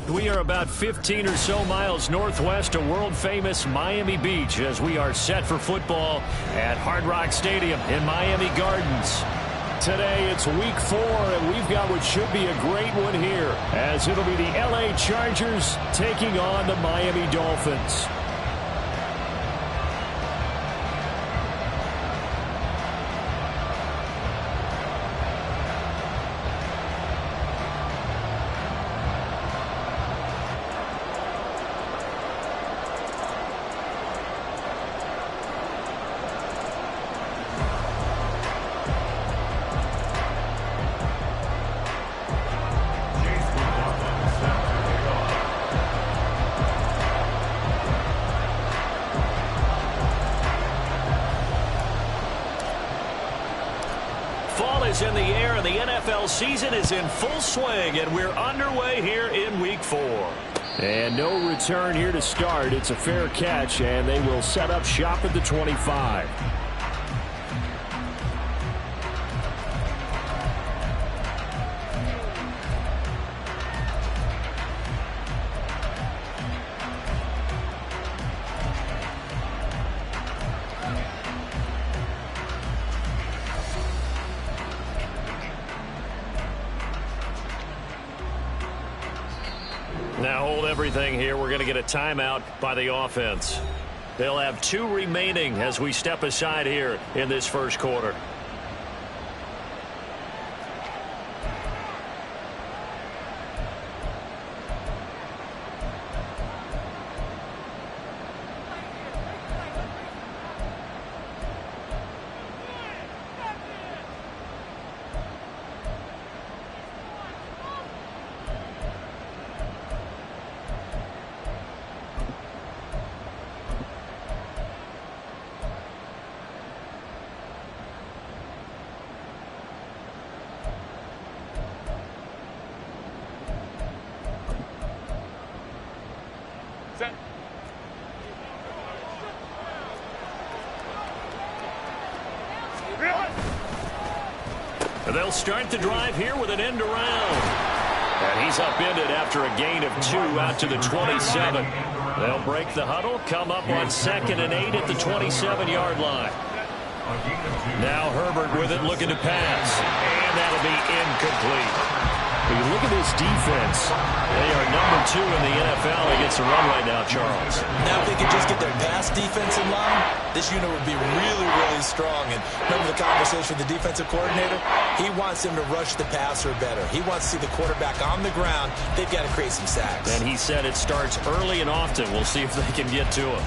We are about 15 or so miles northwest of world-famous Miami Beach as we are set for football at Hard Rock Stadium in Miami Gardens. Today it's week 4, and we've got what should be a great one here, as it'll be the LA Chargers taking on the Miami Dolphins. Fall is in the air, and the NFL season is in full swing, and we're underway here in week 4. And no return here to start. It's a fair catch, and they will set up shop at the 25. Now hold everything here. We're going to get a timeout by the offense. They'll have 2 remaining as we step aside here in this first quarter. They'll start the drive here with an end around. And he's upended after a gain of 2 out to the 27. They'll break the huddle, come up on 2nd and 8 at the 27-yard line. Now Herbert with it, looking to pass. And that'll be incomplete. When you look at this defense, they are number 2 in the NFL against the run right now, Charles. Now if they could just get their pass defense in line, this unit would be really, really strong. And remember the conversation with the defensive coordinator? He wants them to rush the passer better. He wants to see the quarterback on the ground. They've got to create some sacks. And he said it starts early and often. We'll see if they can get to him.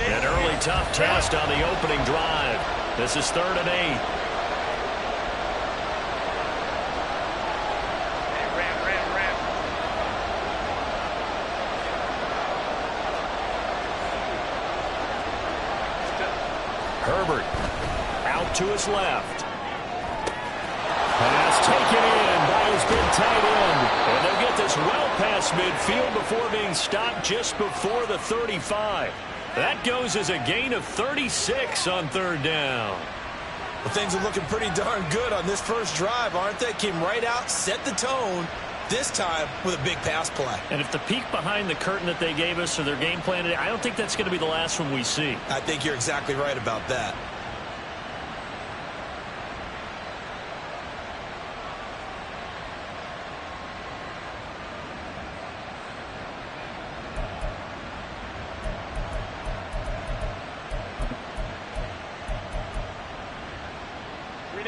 An early tough test on the opening drive. This is 3rd and 8. Herbert out to his left. Pass taken in by his big tight end. And they'll get this well past midfield before being stopped just before the 35. That goes as a gain of 36 on 3rd down. Well, things are looking pretty darn good on this first drive, aren't they? Came right out, set the tone, this time with a big pass play. And if the peek behind the curtain that they gave us or their game plan today, I don't think that's going to be the last one we see. I think you're exactly right about that.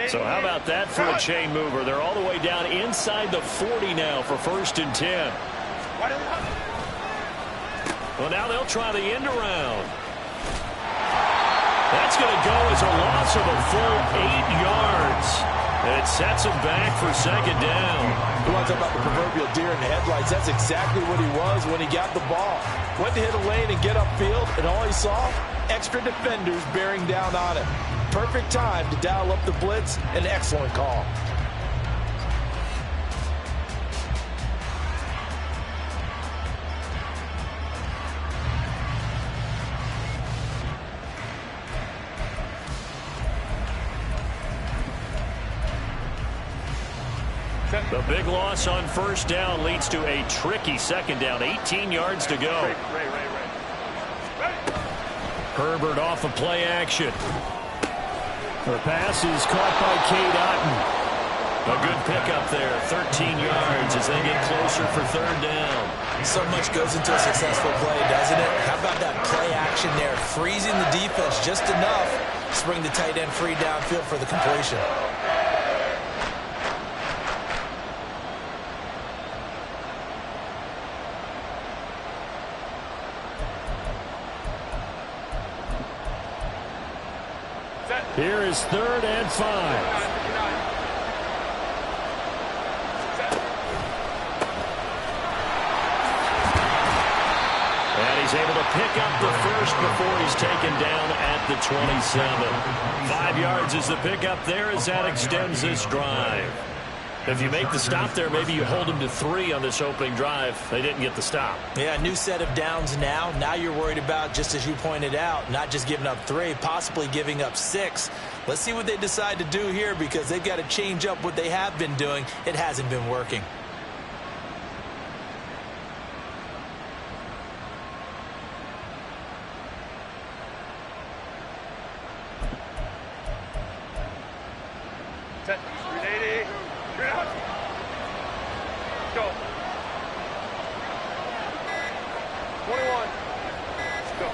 So how about that for a chain mover? They're all the way down inside the 40 now for 1st and 10. Well, now they'll try the end around. That's going to go as a loss of a full 8 yards. And it sets him back for 2nd down. You want to talk about the proverbial deer in the headlights? That's exactly what he was when he got the ball. Went to hit a lane and get upfield, and all he saw, extra defenders bearing down on him. Perfect time to dial up the blitz. An excellent call. The big loss on first down leads to a tricky second down. 18 yards to go. Herbert off of play action. The pass is caught by Cade Otton. A good pickup there. 13 yards as they get closer for third down. So much goes into a successful play, doesn't it? How about that play action there? Freezing the defense just enough to bring the tight end free downfield for the completion. Here is 3rd and 5. And he's able to pick up the first before he's taken down at the 27. 5 yards is the pickup there as that extends this drive. If you make the stop there, maybe you hold them to 3 on this opening drive. They didn't get the stop. Yeah, new set of downs now. Now you're worried about, just as you pointed out, not just giving up 3, possibly giving up 6. Let's see what they decide to do here because they've got to change up what they have been doing. It hasn't been working. Set. 380. Straight out. Go. 21. Let's go.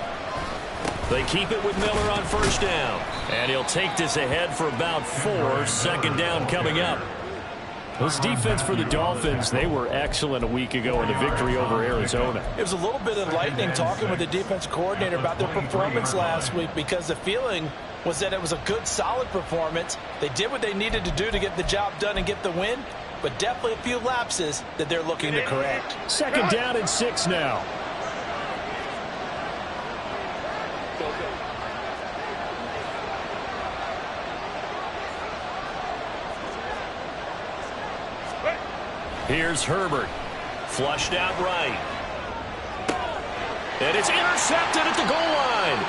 They keep it with Miller on first down. And he'll take this ahead for about 4. Second down coming up. This defense for the Dolphins, they were excellent a week ago in the victory over Arizona. It was a little bit enlightening talking with the defense coordinator about their performance last week because the feeling was that it was a good, solid performance. They did what they needed to do to get the job done and get the win, but definitely a few lapses that they're looking to correct. Second down and 6 now. Here's Herbert. Flushed out right. And it's intercepted at the goal line.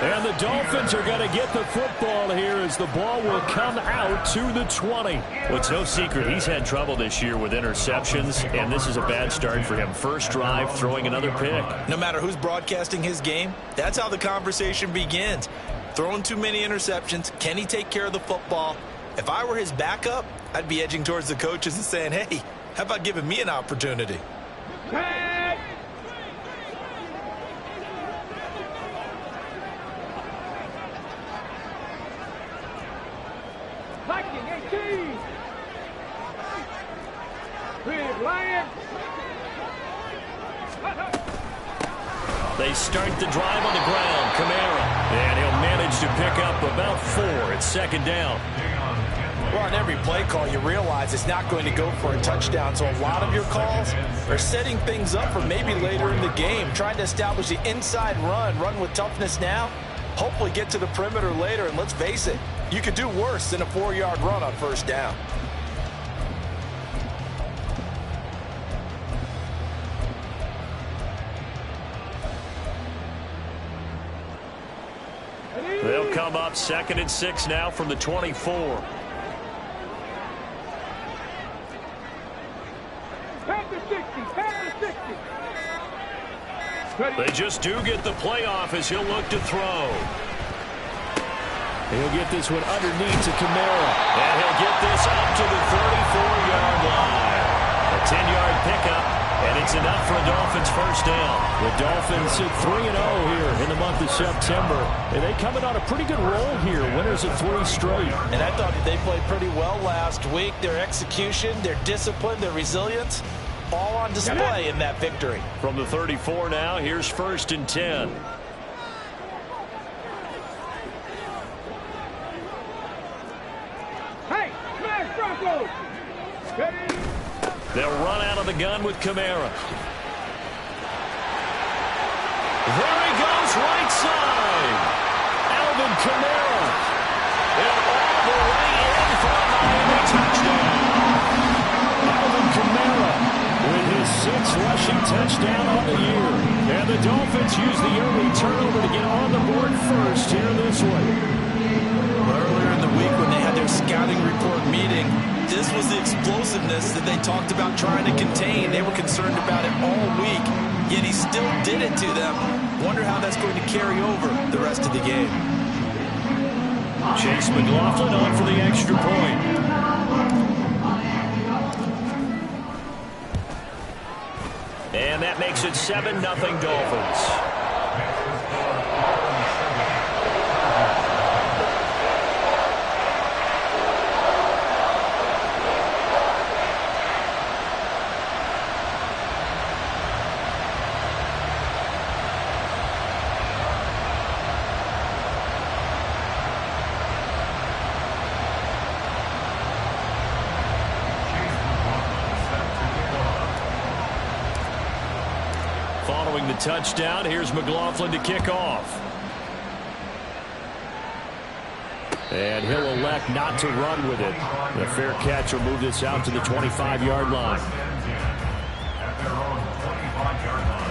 And the Dolphins are going to get the football here as the ball will come out to the 20. Well, it's no secret he's had trouble this year with interceptions, and this is a bad start for him. First drive, throwing another pick. No matter who's broadcasting his game, that's how the conversation begins. Throwing too many interceptions, can he take care of the football? If I were his backup, I'd be edging towards the coaches and saying, hey, how about giving me an opportunity? They start the drive on the ground. Kamara. And he'll manage to pick up about 4. It's second down. Well, on every play call, you realize it's not going to go for a touchdown. So a lot of your calls are setting things up for maybe later in the game, trying to establish the inside run with toughness now, hopefully get to the perimeter later. And let's face it, you could do worse than a 4-yard run on first down. They'll come up 2nd and 6 now from the 24. They just do get the playoff as he'll look to throw. He'll get this one underneath to Kamara. And he'll get this up to the 34-yard line. A 10-yard pickup, and it's enough for a Dolphins first down. The Dolphins sit 3-0 here in the month of September. And they come in on a pretty good roll here. Winners of 3 straight. And I thought they played pretty well last week. Their execution, their discipline, their resilience, all on display in that victory. From the 34 now, here's 1st and 10. Hey, smash Broncos! They'll run out of the gun with Kamara. There he goes, right side. Alvin Kamara. And all the way in for a Miami touchdown. Alvin Kamara with his 6th rushing touchdown on the year. And the Dolphins use the early turnover to get on the board first here this way. Earlier in the week when they had their their scouting report meeting, this was the explosiveness that they talked about trying to contain. They were concerned about it all week, yet he still did it to them. Wonder how that's going to carry over the rest of the game. Chase McLaughlin on for the extra point. And that makes it 7-0 Dolphins. Following the touchdown, here's McLaughlin to kick off. And he'll elect not to run with it. The fair catch will move this out to the 25-yard line. At their own 25-yard line.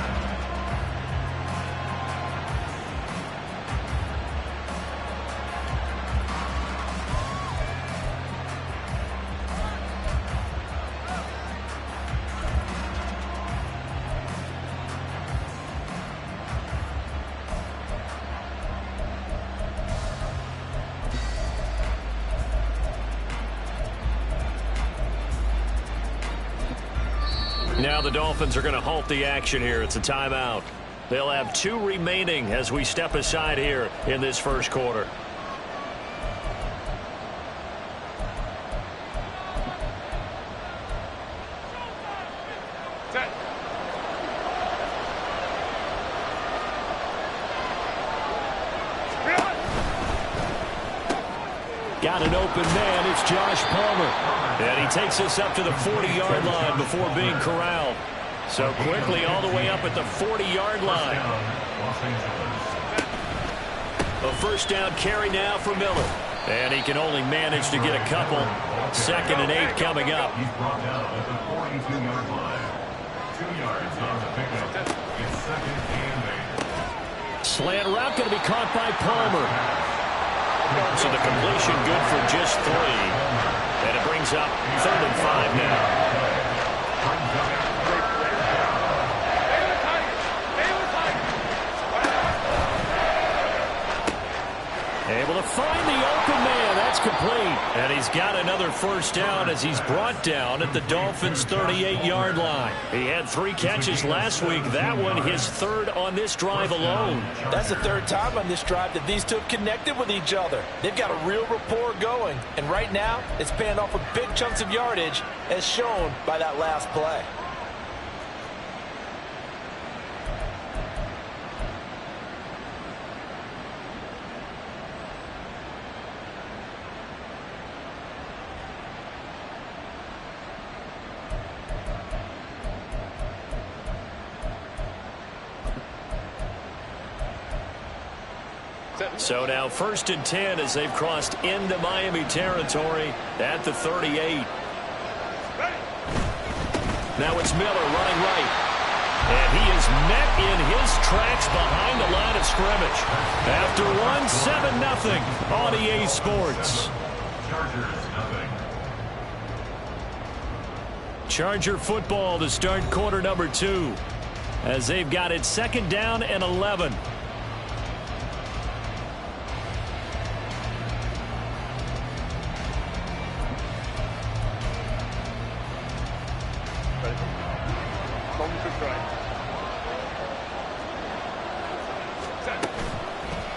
Now the Dolphins are going to halt the action here. It's a timeout. They'll have 2 remaining as we step aside here in this first quarter. Got an open man. It's Josh Palmer. And he takes us up to the 40-yard line before being corralled. So quickly all the way up at the 40-yard line. A first down carry now for Miller. And he can only manage to get a couple. 2nd and 8 coming up. He's brought down at the 42-yard line. 2 yards on the pickup. It's 2nd and 8. Slant route going to be caught by Palmer. So the completion good for just 3. And it brings up 3rd and 5 now. Able to find the open man. That's complete. And he's got another first down as he's brought down at the Dolphins' 38-yard line. He had 3 catches last week. That one his 3rd on this drive alone. That's the 3rd time on this drive that these two have connected with each other. They've got a real rapport going. And right now, it's paying off with big chunks of yardage as shown by that last play. So now 1st and 10 as they've crossed into Miami territory at the 38. Now it's Miller running right. And he is met in his tracks behind the line of scrimmage. After one, 7-0 on EA Sports. Charger football to start quarter number 2 as they've got it 2nd down and 11.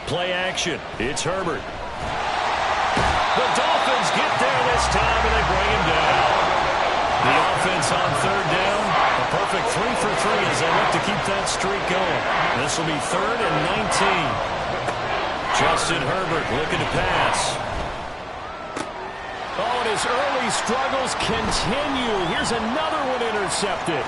Play action. It's Herbert. The Dolphins get there this time, and they bring him down. The offense on 3rd down. A perfect 3 for 3 as they look to keep that streak going. This will be 3rd and 19. Justin Herbert looking to pass. Oh, and his early struggles continue. Here's another one intercepted.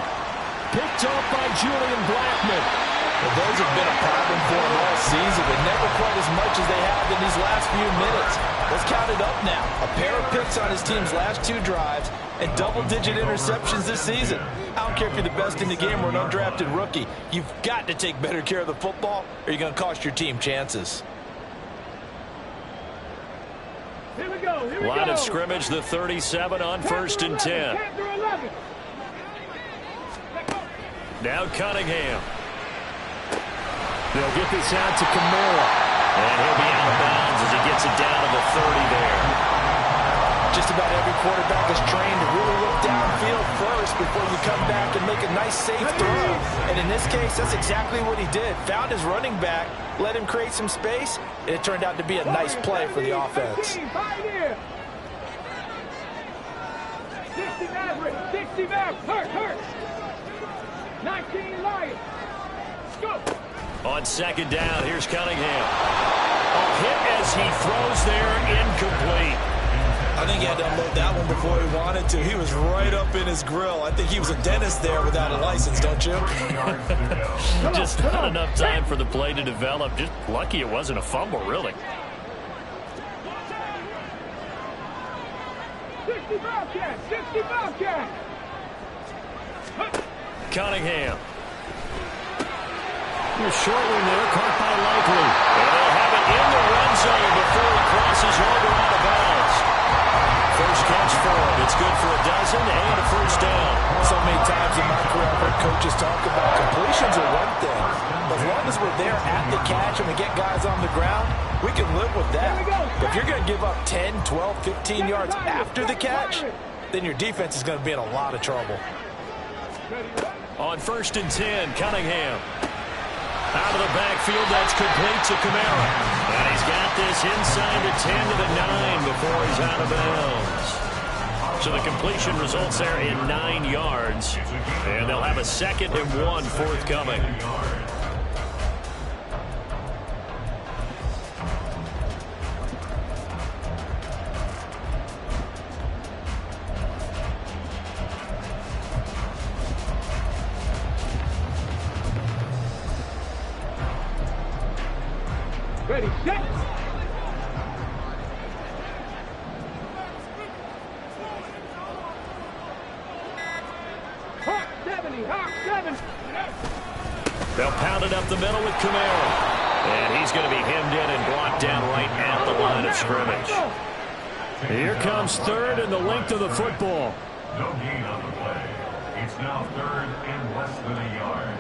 Picked off by Julian Blackmon. Well, those have been a problem for them all season, but never quite as much as they have in these last few minutes. Let's count it up now. A pair of picks on his team's last 2 drives and double-digit interceptions this season. I don't care if you're the best in the game or an undrafted rookie. You've got to take better care of the football or you're going to cost your team chances. Here we go. Here we Line go. of scrimmage, the 37 on 1st and 10. Now Cunningham. They'll get this out to Kamara. And he'll be out of bounds as he gets it down to the 30 there. Just about every quarterback is trained to really look downfield first before you come back and make a nice, safe throw. And in this case, that's exactly what he did. Found his running back, let him create some space, and it turned out to be a nice play for the offense. 60 Maverick, hurt. 19 Lions. Go. On 2nd down, here's Cunningham. A hit as he throws there, incomplete. I think he had to unload that one before he wanted to. He was right up in his grill. I think he was a dentist there without a license, don't you? Just not enough time for the play to develop. Just lucky it wasn't a fumble, really. 60 Bobcat. Cunningham. Here's short one there, caught by Likely. And they'll have it in the red zone before he crosses over out of bounds. First catch for him. It's good for a dozen and a first down. So many times in my career I've heard coaches talk about completions are one thing. But as long as we're there at the catch and we get guys on the ground, we can live with that. But if you're going to give up 10, 12, 15 yards after the catch, then your defense is going to be in a lot of trouble. On 1st and 10, Cunningham. Out of the backfield, that's complete to Kamara. And he's got this inside the 10 to the 9 before he's out of bounds. So the completion results there in 9 yards. And they'll have a 2nd and 1 forthcoming. Ready, set. Hawk 70. They'll pound it up the middle with Kamara. And he's going to be hemmed in and brought down right at the line of scrimmage. Here comes 3rd and the length of the football. No gain on the play. It's now 3rd and less than a yard.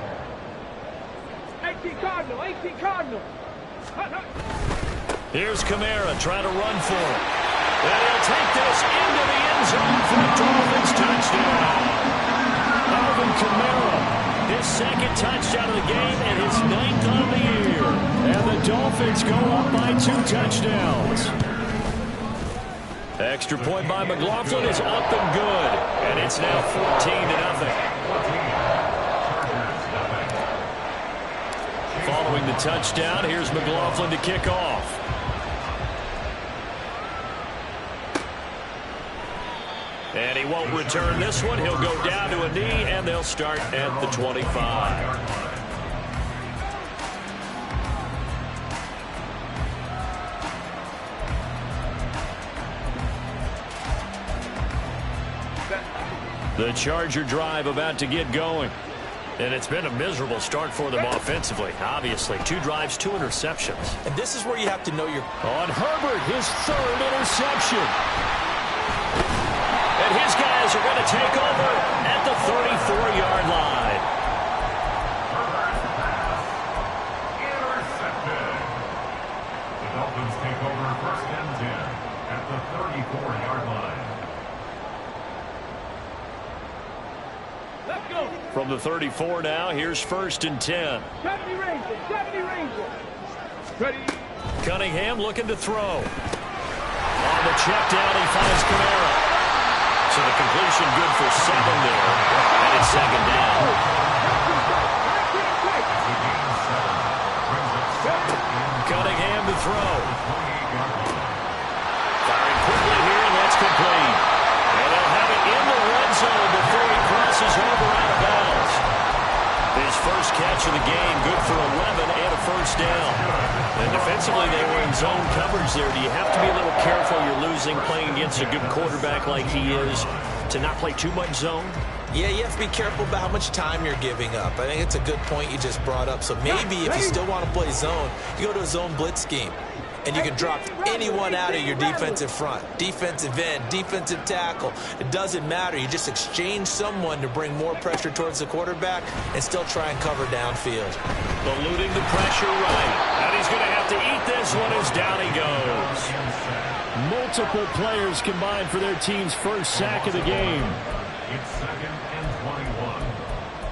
18 Cardinal. Here's Kamara trying to run for it. And he'll take this into the end zone for a Dolphins touchdown. Alvin Kamara, his 2nd touchdown of the game and his 9th of the year. And the Dolphins go up by 2 touchdowns. Extra point by McLaughlin is up and good. And it's now 14-0. Following the touchdown, here's McLaughlin to kick off. And he won't return this one. He'll go down to a knee, and they'll start at the 25. The Charger drive about to get going. And it's been a miserable start for them offensively. Obviously, 2 drives, 2 interceptions. And this is where you have to know your... On Herbert, his 3rd interception. And his guys are going to take over at the 34-yard line. Intercepted. The Dolphins take over 1st and 10 at the 34-yard line. Let's go. From the 34 now, here's 1st and 10. 70 Rangers. Ready. Cunningham looking to throw. On the check down, he finds Kamara. So the completion good for 7 there. And it's 2nd down. Cunningham to throw. Firing quickly here, and that's complete. And they'll have it in the red zone before he crosses over out of bounds. His first catch of the game, good for 11 and a first down. And defensively, they were in zone coverage there. Do you have to be a little careful? You're losing, playing against a good quarterback like he is, to not play too much zone? Yeah, you have to be careful about how much time you're giving up. I think it's a good point you just brought up. So maybe if you still want to play zone, you go to a zone blitz scheme. and you can drop anyone out of your defensive front. Defensive end, defensive tackle. It doesn't matter. You just exchange someone to bring more pressure towards the quarterback and still try and cover downfield. Eluding the pressure right. And he's going to have to eat this one as down he goes. Multiple players combined for their team's first sack of the game. It's 2nd and 21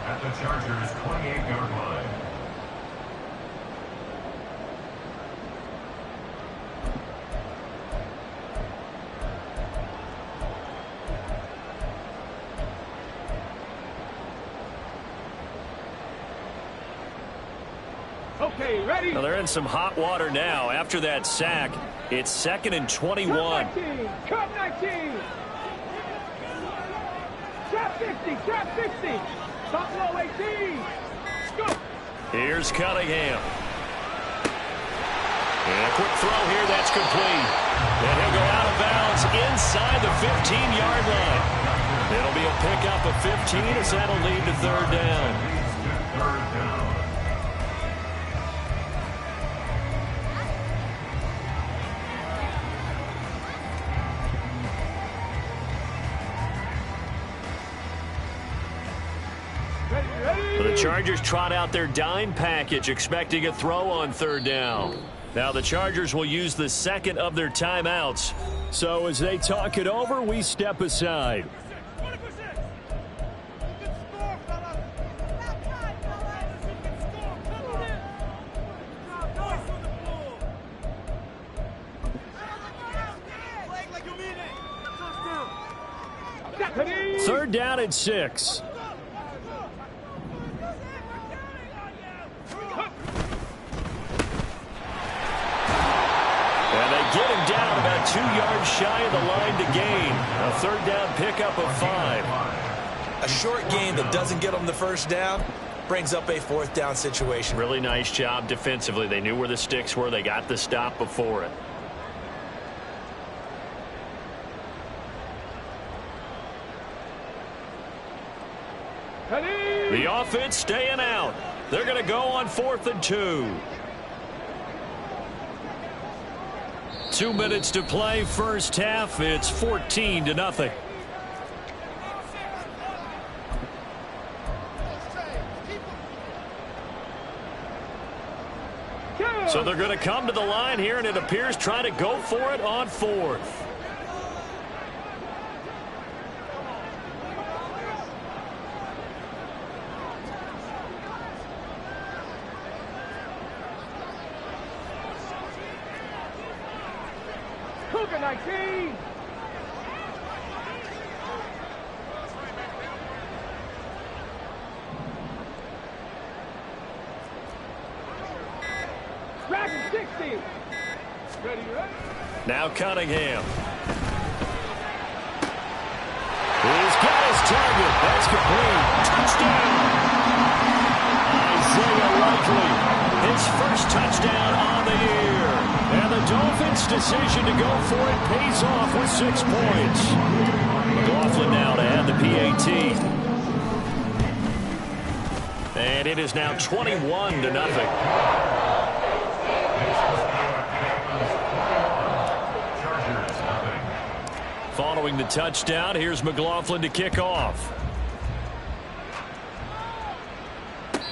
at the Chargers' 28-yard line. Okay, ready? Well, they're in some hot water now. After that sack, it's 2nd and 21. Cut 19. Cut 19. Trap 50. Trap 50. Stop low 18. Go. Here's Cunningham. And a quick throw here. That's complete. And he'll go out of bounds inside the 15-yard line. It'll be a pickup of 15 as that'll lead to 3rd down. The Chargers trot out their dime package, expecting a throw on 3rd down. Now the Chargers will use the 2nd of their timeouts. So as they talk it over, we step aside. Third down and 6. Get him down about 2 yards shy of the line to gain. A 3rd down pickup of 5. A short gain that doesn't get them the 1st down brings up a 4th down situation. Really nice job defensively. They knew where the sticks were. They got the stop before it. The offense staying out. They're going to go on 4th and 2. 2 minutes to play, first half. It's 14-0. So they're going to come to the line here, and it appears trying to go for it on 4th. Cougar 19. Dragon 60. Ready, ready. Now Cunningham. He's got his target. That's complete. Touchdown. Isaiah Likely. His first touchdown on the year. And the Dolphins' decision to go for it pays off with 6 points. McLaughlin now to add the PAT. And it is now 21-0. Following the touchdown, here's McLaughlin to kick off.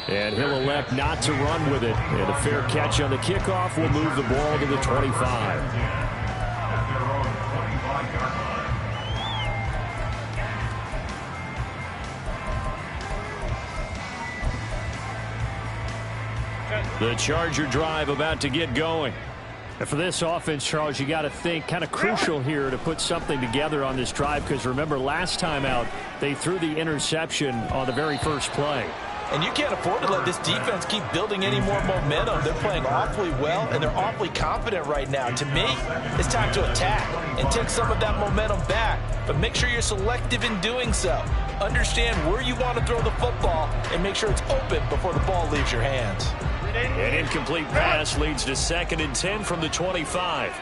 And he'll elect not to run with it. And a fair catch on the kickoff will move the ball to the 25. The Charger drive about to get going. And for this offense, Charles, you got to think kind of crucial here to put something together on this drive, because remember last time out they threw the interception on the very first play. And you can't afford to let this defense keep building any more momentum. They're playing awfully well, and they're awfully confident right now. To me, it's time to attack and take some of that momentum back. But make sure you're selective in doing so. Understand where you want to throw the football and make sure it's open before the ball leaves your hands. An incomplete pass leads to 2nd and 10 from the 25.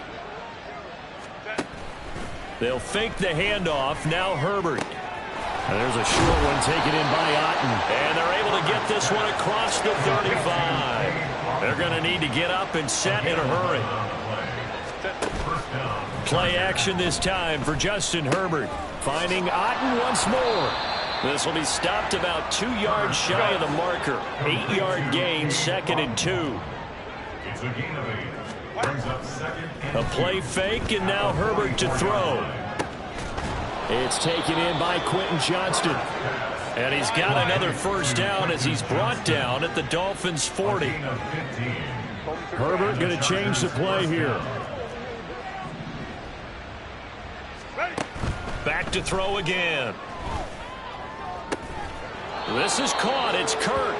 They'll fake the handoff. Now Herbert. And there's a short one taken in by Otten. And they're able to get this one across the 35. They're going to need to get up and set in a hurry. Play action this time for Justin Herbert. Finding Otten once more. This will be stopped about 2 yards shy of the marker. 8-yard gain, 2nd and 2. It's a gain of 8. Brings up 2nd. A play fake, and now Herbert to throw. It's taken in by Quentin Johnston. And he's got another first down as he's brought down at the Dolphins' 40. Herbert going to change the play here. Back to throw again. This is caught. It's Kirk.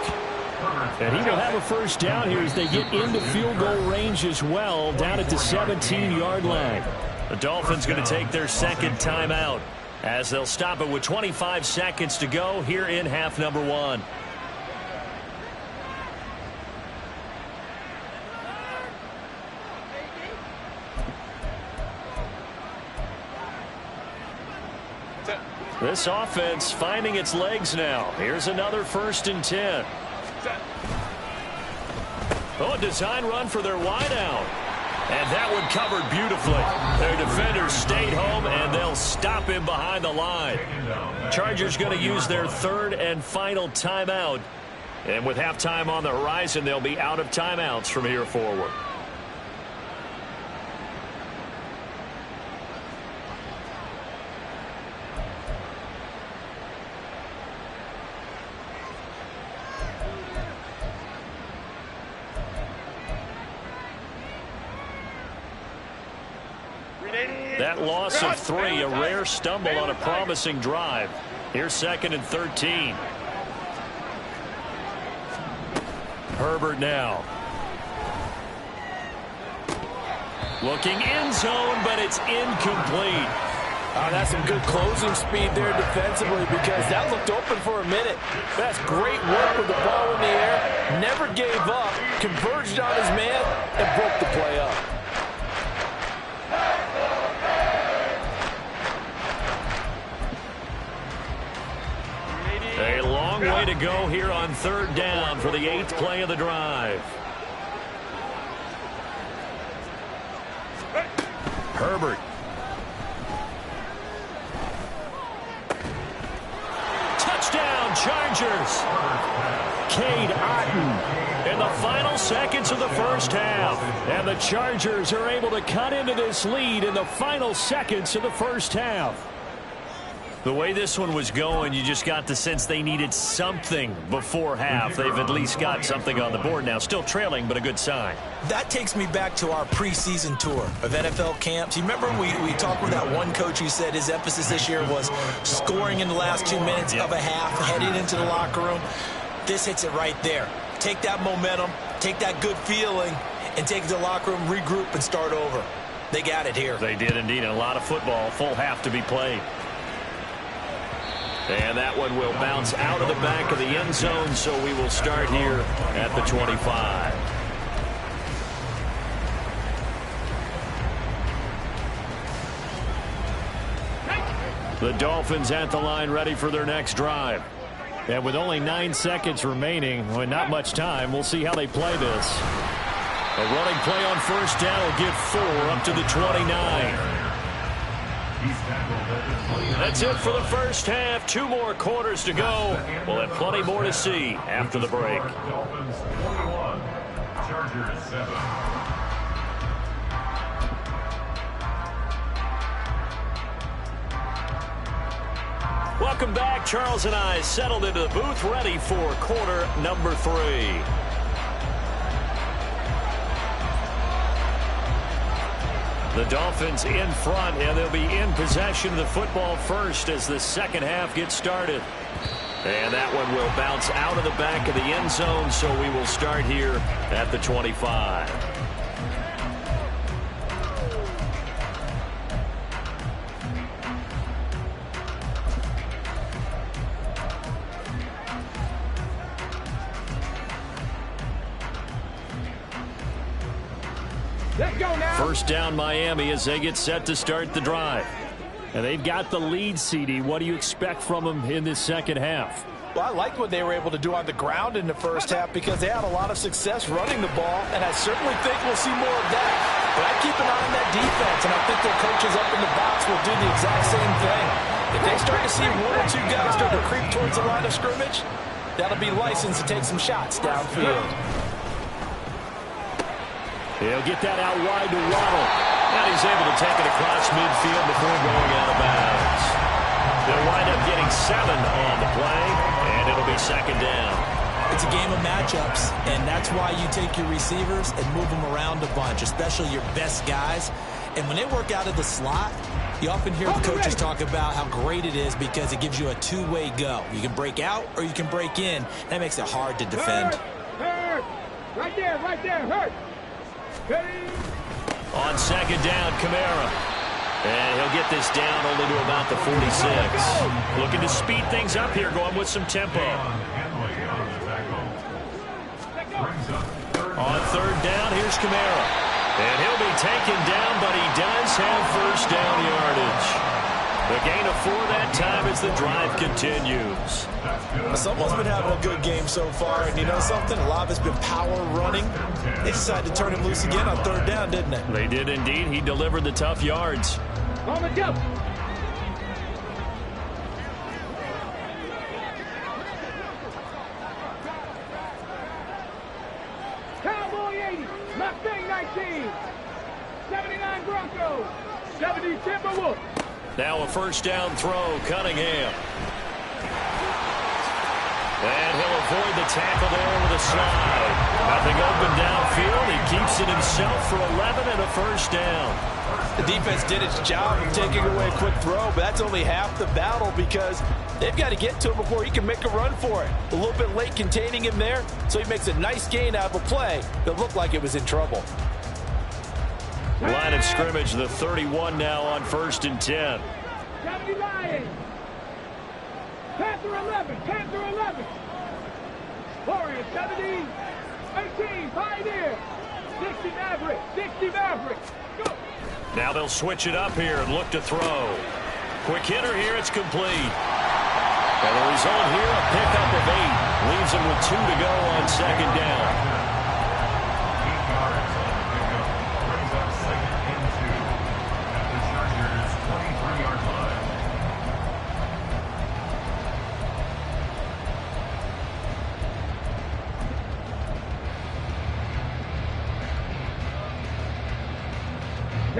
And he will have a first down here as they get into field goal range as well, down at the 17-yard line. The Dolphins going to take their second timeout as they'll stop it with 25 seconds to go here in half number 1. This offense finding its legs now. Here's another 1st and 10. Oh, a design run for their wideout. And that one covered beautifully. Their defenders stayed home, and they'll stop him behind the line. Chargers going to use their 3rd and final timeout. And with halftime on the horizon, they'll be out of timeouts from here forward. That loss of 3, a rare stumble on a promising drive. Here's 2nd and 13. Herbert now. Looking end zone, but it's incomplete. That's some good closing speed there defensively because that looked open for a minute. That's great work with the ball in the air. Never gave up, converged on his man, and broke the play up. A long way to go here on 3rd down for the 8th play of the drive. Herbert. Touchdown, Chargers. Cade Otten in the final seconds of the first half. And the Chargers are able to cut into this lead in the final seconds of the first half. The way this one was going, you just got the sense they needed something before half. They've at least got something on the board now. Still trailing, but a good sign. That takes me back to our preseason tour of NFL camps. You remember we talked with that one coach who said his emphasis this year was scoring in the last 2 minutes of a half, heading into the locker room. This hits it right there. Take that momentum, take that good feeling, and take it to the locker room, regroup, and start over. They got it here. They did indeed. And a lot of football, full half to be played. And that one will bounce out of the back of the end zone, so we will start here at the 25. The Dolphins at the line ready for their next drive. And with only 9 seconds remaining, well, not much time, we'll see how they play this. A running play on 1st down will get 4 up to the 29. That's it for the first half. 2 more quarters to go. We'll have plenty more to see after the break. Dolphins 41, Chargers 7. Welcome back. Charles and I settled into the booth, ready for quarter number 3. The Dolphins in front, and they'll be in possession of the football first as the second half gets started. And that one will bounce out of the back of the end zone, so we will start here at the 25. Let's go now. First down Miami as they get set to start the drive. And they've got the lead, CD. What do you expect from them in this second half? Well, I liked what they were able to do on the ground in the first half because they had a lot of success running the ball, and I certainly think we'll see more of that. But I keep an eye on that defense, and I think their coaches up in the box will do the exact same thing. If they start to see one or two guys start to creep towards the line of scrimmage, that'll be licensed to take some shots downfield. He'll get that out wide to Waddle. And he's able to take it across midfield before going out of bounds. They'll wind up getting 7 on the play, and it'll be second down. It's a game of matchups, and that's why you take your receivers and move them around a bunch, especially your best guys. And when they work out of the slot, you often hear the coaches talk about how great it is because it gives you a two-way go. You can break out or you can break in. That makes it hard to defend. Hurt. Right there, hurt. On second down, Kamara. And he'll get this down only to about the 46. Looking to speed things up here, going with some tempo. On third down, here's Kamara. And he'll be taken down, but he does have first down yardage. The gain of 4 that time as the drive continues. Someone's been having a good game so far, and you know something? A lot of it's been power running. They decided to turn him loose again on third down, didn't they? They did indeed. He delivered the tough yards. On the jump. Cowboy 80, Mustang 19, 79 Broncos, 70 Timberwolves. Now a first down throw, Cunningham. And he'll avoid the tackle there with a slide. Nothing open downfield. He keeps it himself for 11 and a first down. The defense did its job of taking away a quick throw, but that's only half the battle because they've got to get to him before he can make a run for it. A little bit late containing him there, so he makes a nice gain out of a play that looked like it was in trouble. Line of scrimmage, the 31 now on 1st and 10. 70 Lions. Panther 11, Panther 11. Warriors 70, 18, Pioneer. 60 Maverick, 60 Maverick. Go. Now they'll switch it up here and look to throw. Quick hitter here, it's complete. And the result here, a pickup of 8. Leaves him with 2 to go on second down.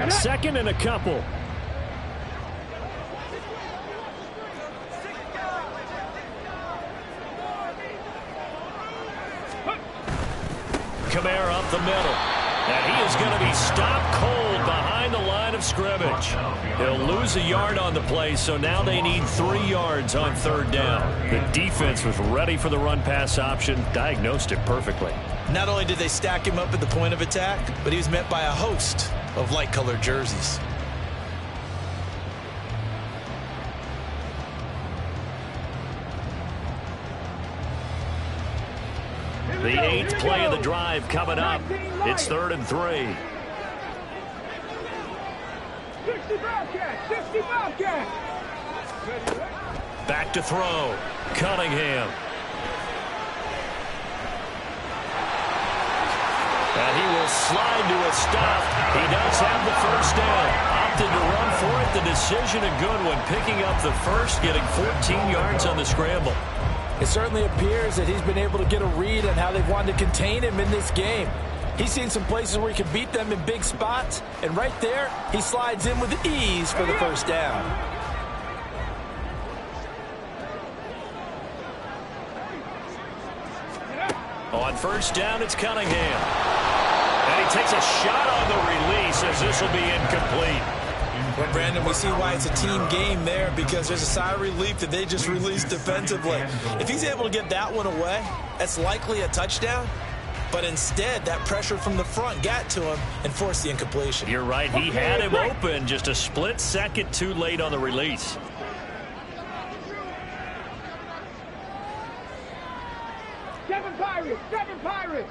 Second and a couple. Kamara up the middle. And he is going to be stopped cold behind the line of scrimmage. He'll lose a yard on the play, so now they need 3 yards on third down. The defense was ready for the run-pass option, diagnosed it perfectly. Not only did they stack him up at the point of attack, but he was met by a host of light-colored jerseys. The 8th play of the drive coming up. It's 3rd and 3. 60 Bobcats, 60 Bobcats. Back to throw. Cunningham. And he will slide to a stop. He does have the first down. Opted to run for it. The decision a good one. Picking up the first, getting 14 yards on the scramble. It certainly appears that he's been able to get a read on how they've wanted to contain him in this game. He's seen some places where he can beat them in big spots, and right there, he slides in with ease for the first down. On first down, it's Cunningham. And he takes a shot on the release as this will be incomplete. Well, Brandon, we see why it's a team game there because there's a sigh of relief that they just released defensively. If he's able to get that one away, that's likely a touchdown. But instead, that pressure from the front got to him and forced the incompletion. You're right. He had him open, just a split second too late on the release. Seven Pirates, 7 Pirates.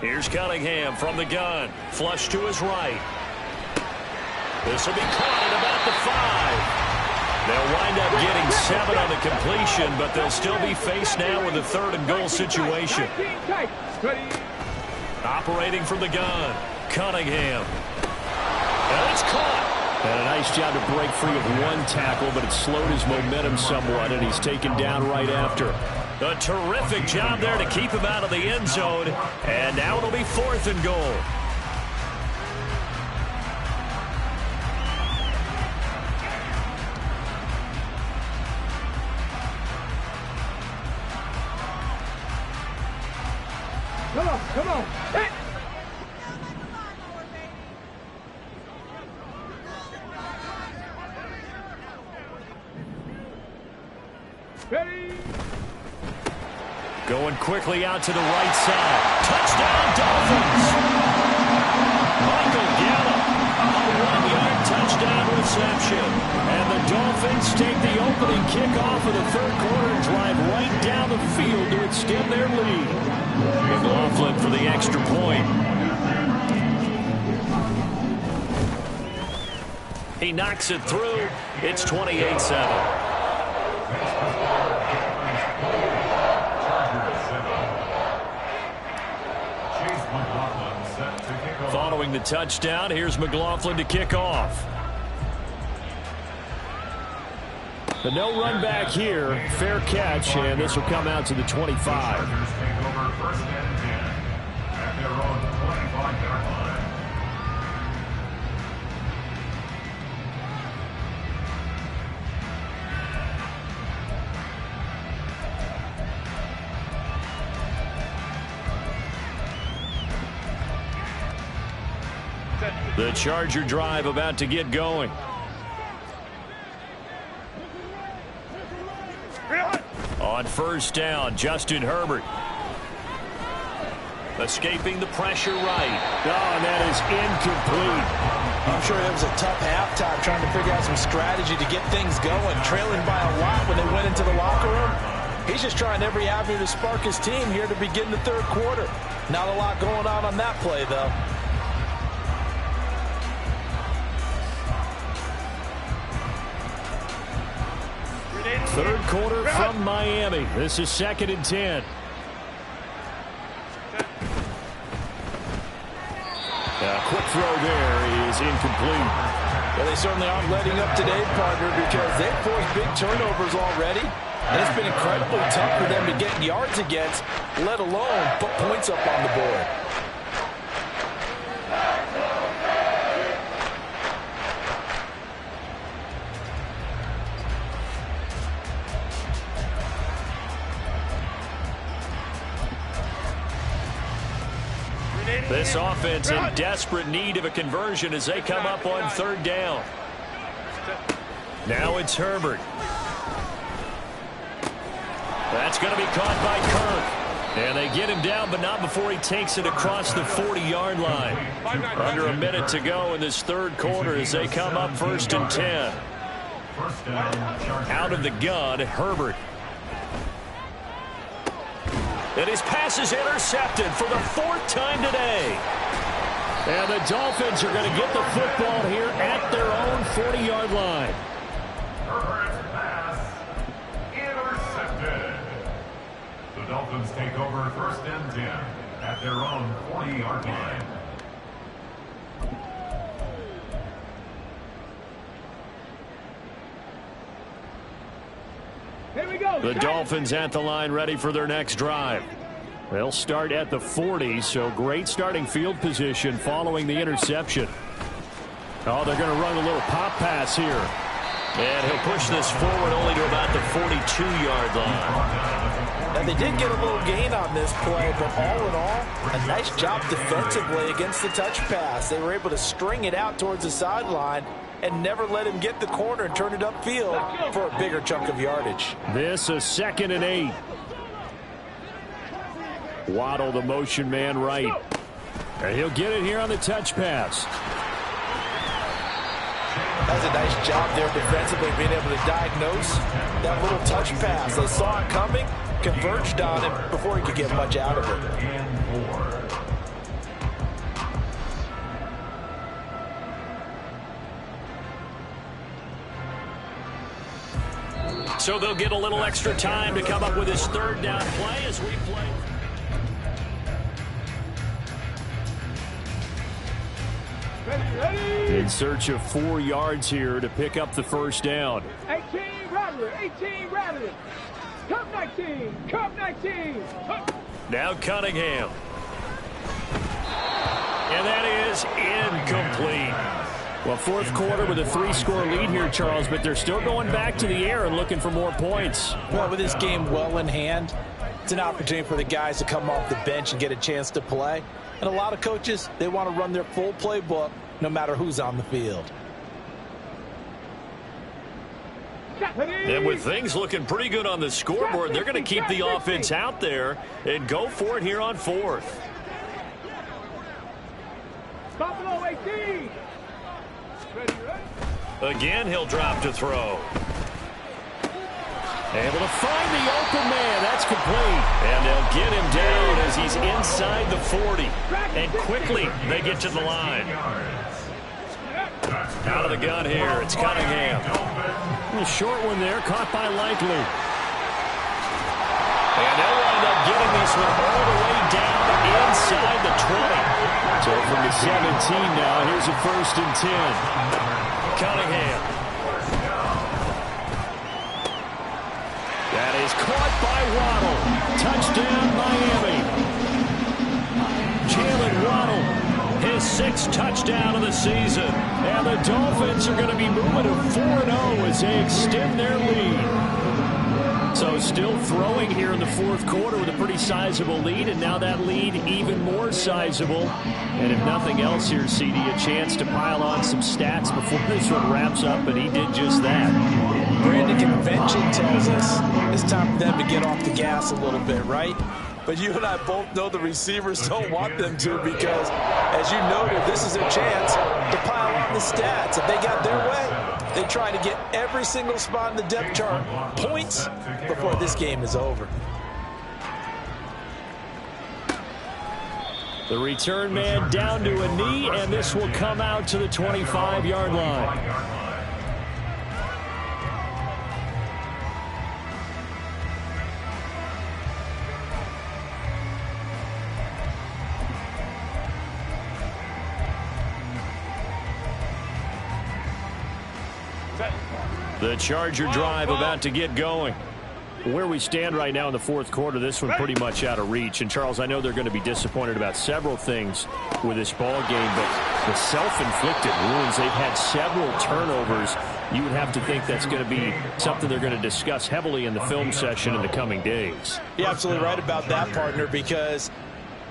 Here's Cunningham from the gun. Flush to his right. This will be caught at about the 5. They'll wind up getting 7 on the completion, but they'll still be faced now with a 3rd and goal situation. Operating from the gun, Cunningham. And it's caught. And a nice job to break free of 1 tackle, but it slowed his momentum somewhat, and he's taken down right after. A terrific job there to keep him out of the end zone, and now it'll be 4th and goal. Come on. Hit. Ready. Going quickly out to the right side. Touchdown, Dolphins. Michael Gallup, a 1-yard touchdown reception. And the Dolphins take the opening kickoff of the 3rd quarter and drive right down the field to extend their lead. McLaughlin for the extra point. He knocks it through. It's 28-7. Following the touchdown, here's McLaughlin to kick off. But no run back here. Fair catch, and this will come out to the 25. The Charger drive about to get going. On 1st down, Justin Herbert. Escaping the pressure right. Oh, and that is incomplete. I'm sure it was a tough halftime trying to figure out some strategy to get things going. Trailing by a lot when they went into the locker room. He's just trying every avenue to spark his team here to begin the 3rd quarter. Not a lot going on that play, though. 3rd quarter from Miami. This is 2nd and 10. A quick throw there is incomplete. Well, they certainly aren't letting up today, partner, because they've forced big turnovers already. And it's been incredibly tough for them to get yards against, let alone put points up on the board. This offense in desperate need of a conversion as they come up on 3rd down. Now it's Herbert. That's going to be caught by Kirk. And they get him down, but not before he takes it across the 40-yard line. Under a minute to go in this 3rd quarter as they come up 1st and 10. Out of the gun, Herbert. And his pass is intercepted for the 4th time today. And the Dolphins are going to get the football here at their own 40-yard line. Herbert's pass intercepted. The Dolphins take over 1st and 10 at their own 40-yard line. Here we go. The Dolphins at the line ready for their next drive. They'll start at the 40, so great starting field position following the interception. Oh, they're going to run a little pop pass here. And he'll push this forward only to about the 42-yard line. Now, they did get a little gain on this play, but all in all, a nice job defensively against the touch pass. They were able to string it out towards the sideline and never let him get the corner and turn it upfield for a bigger chunk of yardage. This is 2nd and 8. Waddle, the motion man, right. And he'll get it here on the touch pass. That's a nice job there defensively, being able to diagnose that little touch pass. They saw it coming, converged on him before he could get much out of it. So they'll get a little extra time to come up with his third down play as we play. In search of 4 yards here to pick up the first down. 18 Rattler, 18 Rattler. Cup 19, Cup 19. Now Cunningham. And that is incomplete. Well, fourth quarter with a 3-score lead here, Charles, but they're still going back to the air and looking for more points. Well, with this game well in hand, it's an opportunity for the guys to come off the bench and get a chance to play. And a lot of coaches, they want to run their full playbook no matter who's on the field. And with things looking pretty good on the scoreboard, they're going to keep the offense out there and go for it here on fourth. Buffalo 18. Again, he'll drop to throw. Able to find the open man. That's complete. And they'll get him down as he's inside the 40. And quickly, they get to the line. Out of the gun here, it's Cunningham. A short one there, caught by Likely. And they'll wind up getting this one all the way down inside the 20. So from the 17 now, here's a 1st and 10. Cunningham. That is caught by Waddle. Touchdown, Miami. Jalen Waddle, his 6th touchdown of the season. And the Dolphins are going to be moving to 4-0 as they extend their lead. So still throwing here in the fourth quarter with a pretty sizable lead, and now that lead even more sizable. And if nothing else here, CD, a chance to pile on some stats before this one wraps up, and he did just that. Brandon, convention tells us it's time for them to get off the gas a little bit, right? But you and I both know the receivers don't want them to because, as you noted, this is a chance to pile on the stats. If they got their way, they try to get every single spot in the depth chart points before this game is over. The return man down to a knee, and this will come out to the 25-yard line. The Charger drive about to get going. Where we stand right now in the fourth quarter, this one pretty much out of reach. And, Charles, I know they're going to be disappointed about several things with this ball game, but the self-inflicted wounds, they've had several turnovers. You would have to think that's going to be something they're going to discuss heavily in the film session in the coming days. You're absolutely right about that, partner, because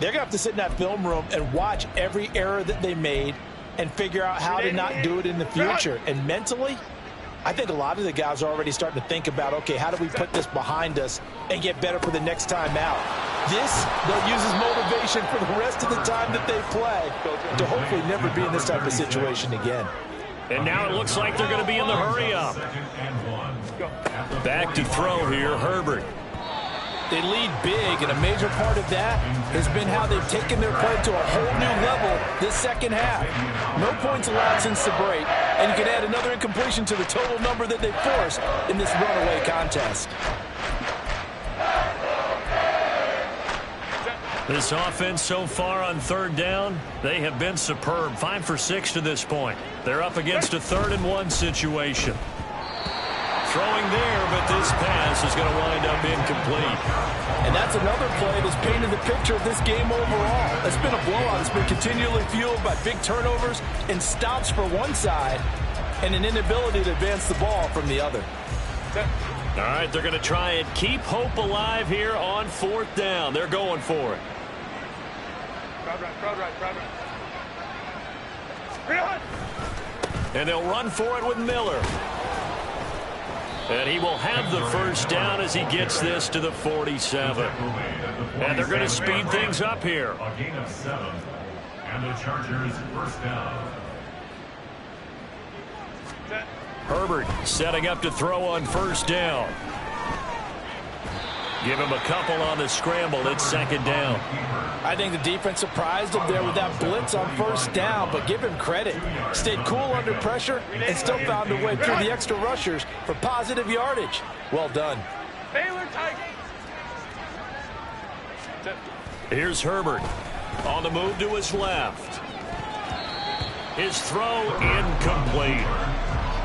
they're going to have to sit in that film room and watch every error that they made and figure out how to not do it in the future. And mentally, I think a lot of the guys are already starting to think about, okay, how do we put this behind us and get better for the next time out? This, they'll use as motivation for the rest of the time that they play to hopefully never be in this type of situation again. And now it looks like they're going to be in the hurry-up. Back to throw here, Herbert. They lead big, and a major part of that has been how they've taken their play to a whole new level this second half. No points allowed since the break, and you can add another incompletion to the total number that they forced in this runaway contest. This offense so far on third down, they have been superb. 5 for 6 to this point. They're up against a 3rd and 1 situation. Throwing there, but this pass is going to wind up incomplete. And that's another play that's painted the picture of this game overall. It's been a blowout. It's been continually fueled by big turnovers and stops for one side and an inability to advance the ball from the other. All right, they're going to try and keep hope alive here on 4th down. They're going for it. And they'll run for it with Miller. And he will have the first down as he gets this to the 47. And they're going to speed things up here. A gain of 7. And the Chargers first down. Herbert setting up to throw on first down. Give him a couple on the scramble. It's second down. I think the defense surprised him there with that blitz on first down, but give him credit. Stayed cool under pressure and still found a way through the extra rushers for positive yardage. Well done. Here's Herbert on the move to his left. His throw incomplete.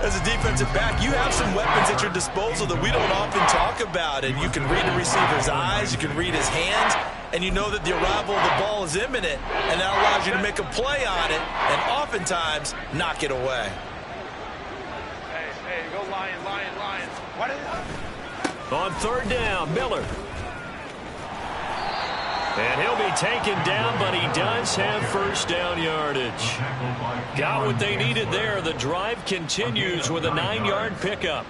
As a defensive back, you have some weapons at your disposal that we don't often talk about. And you can read the receiver's eyes, you can read his hands, and you know that the arrival of the ball is imminent, and that allows you to make a play on it and oftentimes knock it away. Hey, go Lions. What is it? On third down, Miller. And he'll be taken down, but he does have first down yardage. Got what they needed there. The drive continues with a 9-yard pickup.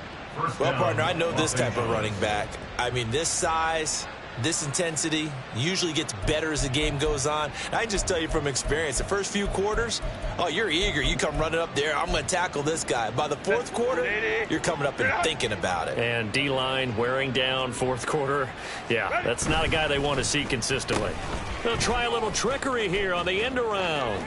Well, partner, I know this type of running back. I mean, this size, this intensity usually gets better as the game goes on. And I can just tell you from experience, the first few quarters, oh, you're eager. You come running up there, I'm going to tackle this guy. By the fourth quarter, you're coming up and thinking about it. And D-line wearing down fourth quarter. Yeah, that's not a guy they want to see consistently. They'll try a little trickery here on the end around.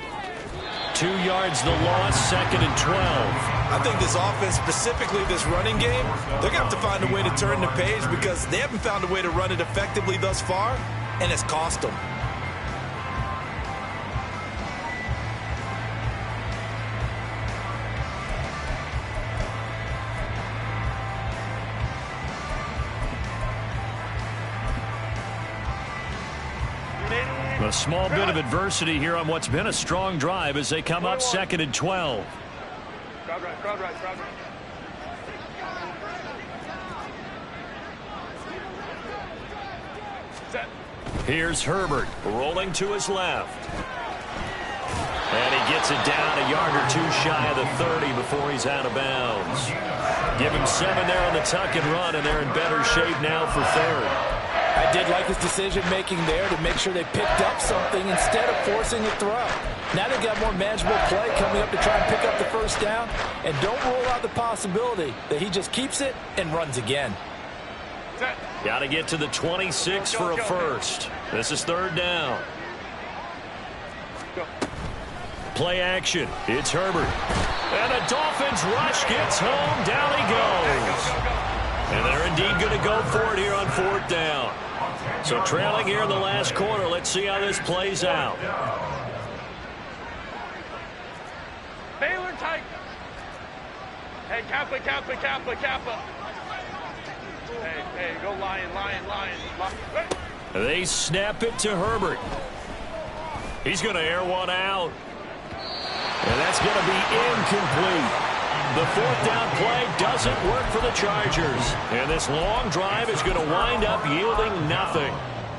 2 yards the loss, second and 12. I think this offense, specifically this running game, they're going to have to find a way to turn the page because they haven't found a way to run it effectively thus far, and it's cost them. A small bit of adversity here on what's been a strong drive as they come up second and 12. Crowd right. Set. Here's Herbert rolling to his left. And he gets it down a yard or two shy of the 30 before he's out of bounds. Give him 7 there on the tuck and run, and they're in better shape now for third. I did like his decision-making there to make sure they picked up something instead of forcing a throw. Now they've got more manageable play coming up to try and pick up the first down, and don't rule out the possibility that he just keeps it and runs again. Got to get to the 26 for a first. This is third down. Play action. It's Herbert. And the Dolphins rush gets home. Down he goes. And they're indeed going to go for it here on fourth down. So trailing here in the last quarter. Let's see how this plays out. Baylor tight. Hey, Kappa. Hey, go Lion. They snap it to Herbert. He's going to air one out. And that's going to be incomplete. The fourth down play doesn't work for the Chargers. And this long drive is going to wind up yielding nothing.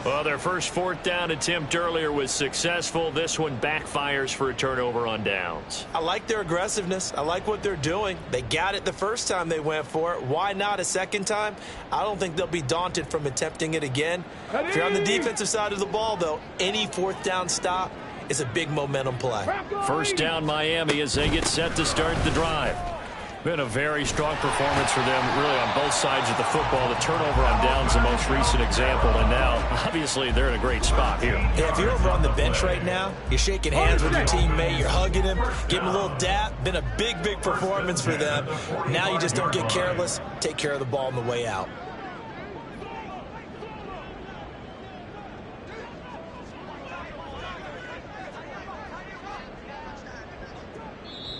Well, their first fourth down attempt earlier was successful. This one backfires for a turnover on downs. I like their aggressiveness. I like what they're doing. They got it the first time they went for it. Why not a second time? I don't think they'll be daunted from attempting it again. If you're on the defensive side of the ball, though, any fourth down stop is a big momentum play. First down Miami as they get set to start the drive. Been a very strong performance for them, really, on both sides of the football. The turnover on downs the most recent example, and now, obviously, they're in a great spot here. Yeah, if you're over on the bench right now, you're shaking hands with your teammate, you're hugging him, giving him a little dap. Been a big performance for them. Now you just don't get careless. Take care of the ball on the way out.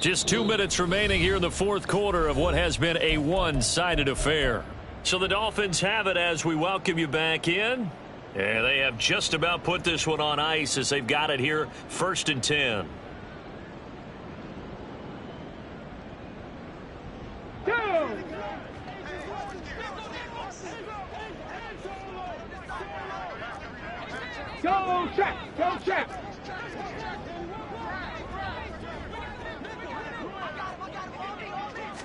Just 2 minutes remaining here in the fourth quarter of what has been a one-sided affair. So the Dolphins have it as we welcome you back in. And they have just about put this one on ice as they've got it here, 1st and 10. Go check.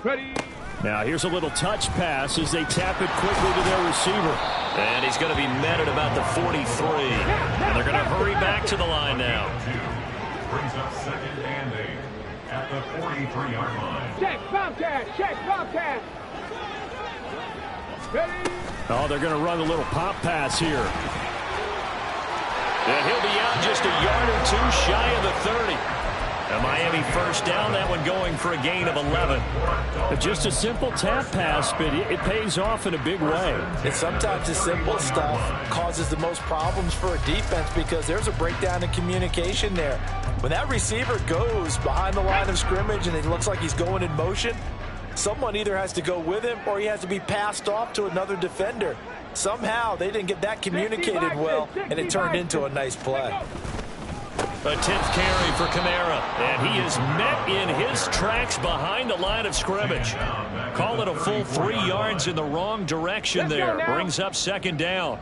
Ready. Now here's a little touch pass as they tap it quickly to their receiver. And he's going to be met at about the 43. And they're going to hurry back to the line now. Brings up 2nd and 8 at the 43-yard line. Check Bobcat. Ready? Oh, they're going to run a little pop pass here. And he'll be out just a yard or two shy of the 30. A Miami first down, that one going for a gain of 11. Just a simple tap pass, but it pays off in a big way. And sometimes the simple stuff causes the most problems for a defense because there's a breakdown in communication there. When that receiver goes behind the line of scrimmage and it looks like he's going in motion, someone either has to go with him or he has to be passed off to another defender. Somehow they didn't get that communicated well, and it turned into a nice play. A 10th carry for Kamara, and he is met in his tracks behind the line of scrimmage. Call it a full 3 yards in the wrong direction there. Brings up second down.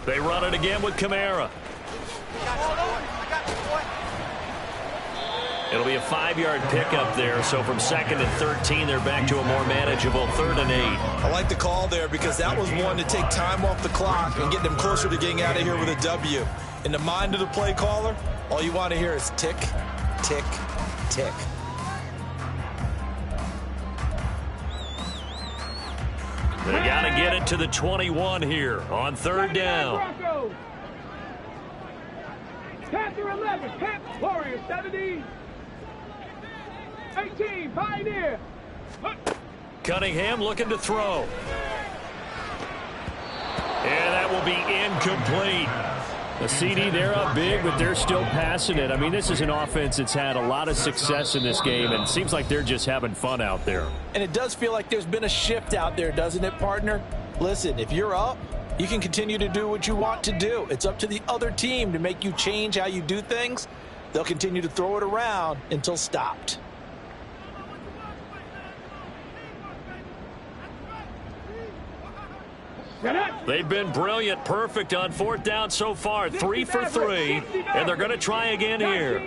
They run it again with Kamara. It'll be a 5-yard pickup there, so from 2nd and 13, they're back to a more manageable 3rd and 8. I like the call there because that was one to take time off the clock and get them closer to getting out of here with a W. In the mind of the play caller, all you want to hear is tick, tick, tick. They got to get it to the 21 here on 3rd down. Panther 11, Warriors 70. 18, Pioneer. Cunningham looking to throw. And that will be incomplete. The CD, they're up big, but they're still passing it. I mean, this is an offense that's had a lot of success in this game, and it seems like they're just having fun out there. And it does feel like there's been a shift out there, doesn't it, partner? Listen, if you're up, you can continue to do what you want to do. It's up to the other team to make you change how you do things. They'll continue to throw it around until stopped. They've been brilliant, perfect on 4th down so far. 3 for 3, and they're going to try again here.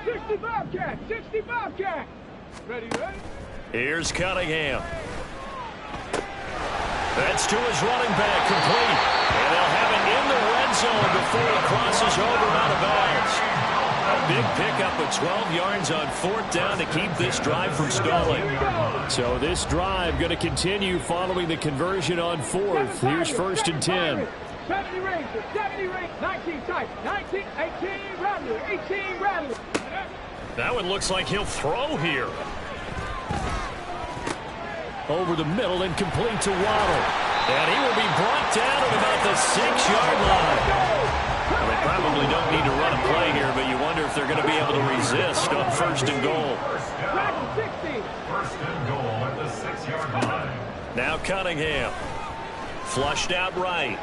65 cat, 65 cat. Ready, ready? Here's Cunningham. That's to his running back, complete. And they'll have it in the red zone before he crosses over out of bounds. A big pickup of 12 yards on 4th down to keep this drive from stalling. So this drive going to continue following the conversion on 4th. Here's 1st and 10. 70 Rangers, 70 Rangers, 19 type, 19, 18 Rattler, 18 Rattler. That one looks like he'll throw here. Over the middle and complete to Waddle. And he will be brought down at about the 6-yard line. Well, they probably don't need to run a play here, but you wonder if they're going to be able to resist on 1st and goal. 1st and goal at the 6-yard line. Now Cunningham. Flushed out right.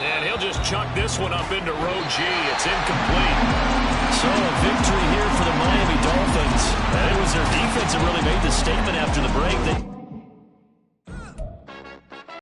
And he'll just chuck this one up into row G. It's incomplete. So a victory here for the Miami Dolphins. And it was their defense that really made the statement after the break.